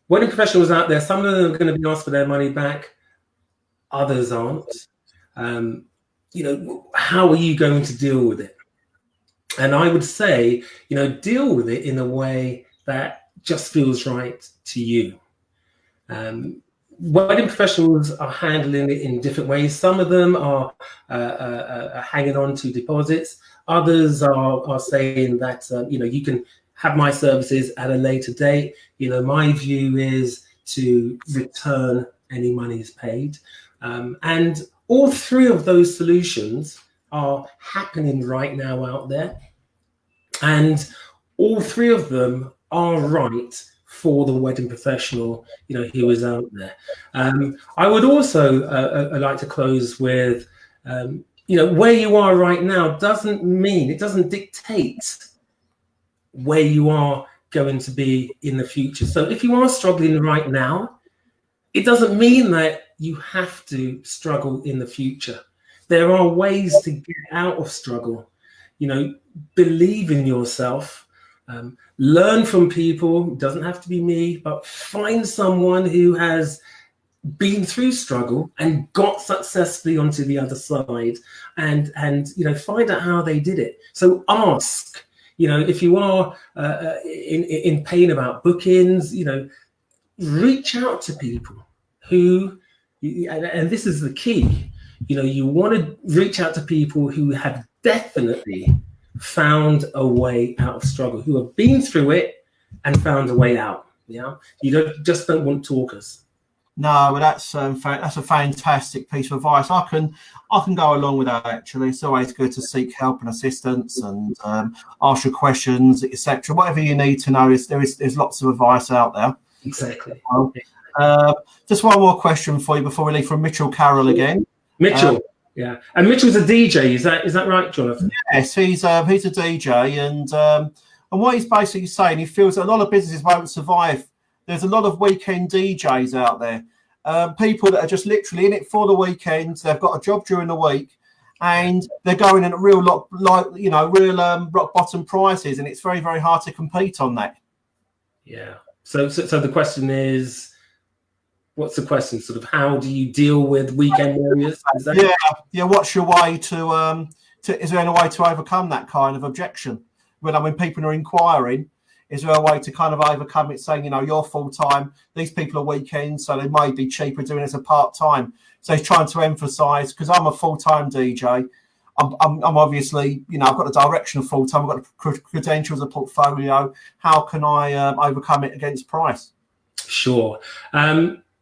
Wedding professionals out there, some of them are going to be asked for their money back, others aren't. You know, how are you going to deal with it? And I would say, you know, deal with it in a way that just feels right to you. Wedding professionals are handling it in different ways. Some of them are hanging on to deposits. Others are saying that, you know, you can have my services at a later date. You know, my view is to return any monies paid. And all three of those solutions are happening right now out there. And all three of them are right for the wedding professional, you know, who is out there. I would also like to close with, you know, where you are right now doesn't mean, it doesn't dictate where you are going to be in the future. So if you are struggling right now, it doesn't mean that you have to struggle in the future. There are ways to get out of struggle. You know, believe in yourself, learn from people. It doesn't have to be me, but find someone who has been through struggle and got successfully onto the other side, and you know, find out how they did it. So ask, you know, if you are in pain about bookings, you know, reach out to people who, and this is the key, you know, you want to reach out to people who have definitely found a way out of struggle, who have been through it and found a way out. Yeah, you just don't want talkers. No, but that's a fantastic piece of advice. I can go along with that. Actually, it's always good to seek help and assistance and ask your questions, etc. Whatever you need to know, there's lots of advice out there. Exactly. Just one more question for you before we leave, from Mitchell Carroll again. Mitchell, yeah, and Mitchell's a DJ. Is that right, Jonathan? Yes, he's a DJ, and what he's basically saying, he feels that a lot of businesses won't survive. There's a lot of weekend DJs out there, people that are just literally in it for the weekend. They've got a job during the week, and they're going in at real rock bottom prices, and it's very, very hard to compete on that. Yeah. So the question is, what's the question? Sort of, how do you deal with weekend warriors? Yeah. What's your way to is there any way to overcome that kind of objection? When people are inquiring, is there a way to kind of overcome it, saying, you know, you're full time, these people are weekends, so they may be cheaper doing it as a part time. So he's trying to emphasise, because I'm a full time DJ, I'm obviously, you know, I've got the direction of full time, I've got the credentials, a portfolio. How can I overcome it against price? Sure.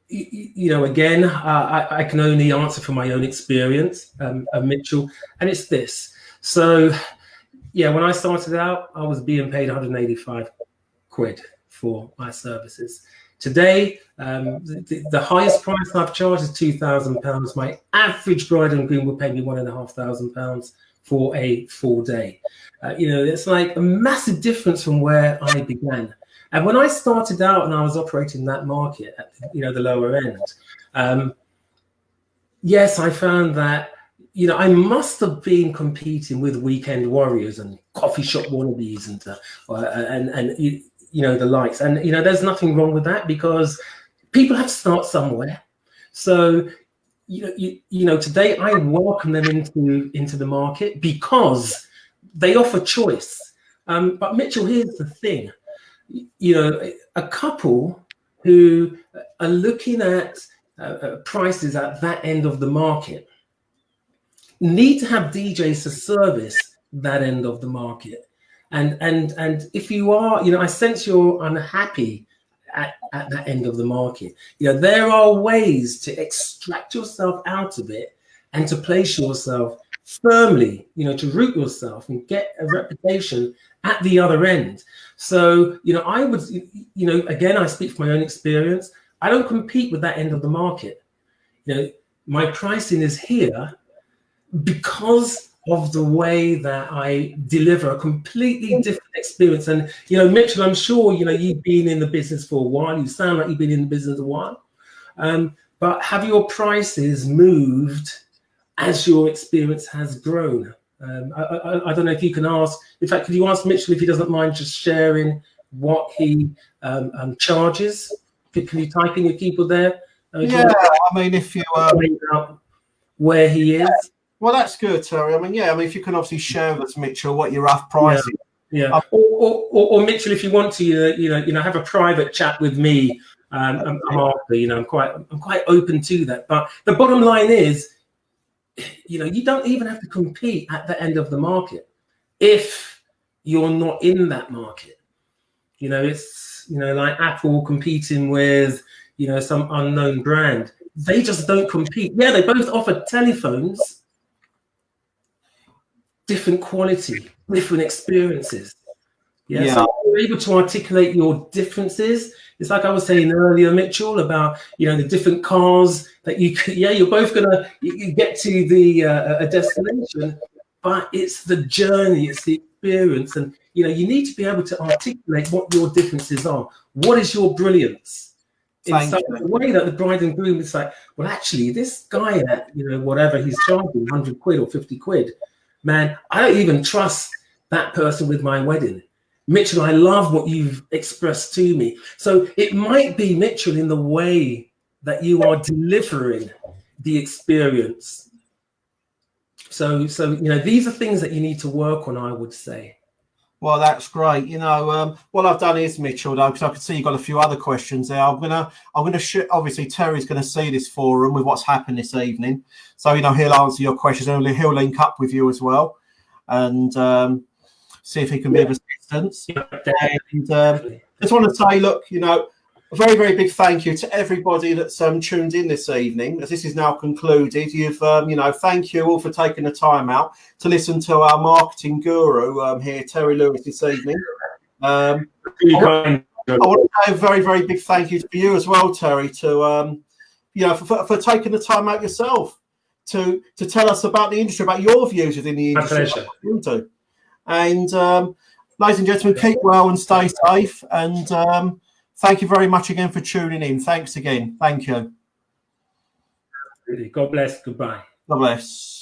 You know, again, I can only answer from my own experience, Mitchell, and it's this. So, yeah, when I started out, I was being paid 185 quid for my services. Today, the highest price I've charged is £2,000. My average bride and groom will pay me £1,500 for a full day. You know, it's like a massive difference from where I began. And when I started out and I was operating that market at, you know, the lower end, yes, I found that, you know, I must have been competing with weekend warriors and coffee shop wannabes and you know, the likes. And, you know, there's nothing wrong with that, because people have to start somewhere. So, you know, today I welcome them into the market because they offer choice. But Mitchell, here's the thing. You know, a couple who are looking at prices at that end of the market need to have DJs to service that end of the market. And if you are, you know, I sense you're unhappy at that end of the market. You know, there are ways to extract yourself out of it and to place yourself firmly, you know, to root yourself and get a reputation at the other end. So, you know, I would, you know, again, I speak from my own experience. I don't compete with that end of the market. You know, my pricing is here because of the way that I deliver a completely different experience. And, you know, Mitchell, I'm sure, you know, you've been in the business for a while. You sound like you've been in the business a while. But have your prices moved as your experience has grown? I don't know if you can ask. In fact, could you ask Mitchell if he doesn't mind just sharing what he charges? Can you type in your people there? Yeah, I mean, if you where he is. Well, that's good, Terry. I mean, yeah, I mean, if you can obviously share with us, Mitchell, what your rough price is. Yeah. Or Mitchell, if you want to, you know, have a private chat with me. I'm after, you know, I'm quite open to that. But the bottom line is, you know, you don't even have to compete at the end of the market if you're not in that market. You know, it's, you know, like Apple competing with, you know, some unknown brand. They just don't compete. Yeah, they both offer telephones, different quality, different experiences. Yeah. So you're able to articulate your differences, It's like I was saying earlier, Mitchell, about, you know, the different cars that you could, yeah, you're both gonna you get to the a destination, but it's the journey, it's the experience, and you know, you need to be able to articulate what your differences are. What is your brilliance? In Thank such you. a way that the bride and groom is like, well, actually, this guy at, you know, whatever he's charging, 100 quid or 50 quid, man, I don't even trust that person with my wedding. Mitchell, I love what you've expressed to me. So it might be, Mitchell, in the way that you are delivering the experience. So you know, these are things that you need to work on, I would say. Well, that's great. You know, what I've done is, Mitchell, though, because I can see you've got a few other questions there. I'm gonna obviously Terry's gonna see this forum with what's happened this evening, so you know he'll answer your questions and he'll link up with you as well, and see if he can be of assistance. Yeah, And just want to say, look, you know, a very, very big thank you to everybody that's tuned in this evening. As this is now concluded, you've, you know, thank you all for taking the time out to listen to our marketing guru here, Terry Lewis, this evening. I want to say a very, very big thank you to you as well, Terry, to you know, for taking the time out yourself to tell us about the industry, about your views within the industry. My pleasure. And ladies and gentlemen, keep well and stay safe. And thank you very much again for tuning in. Thanks again. Thank you. God bless. Goodbye. God bless.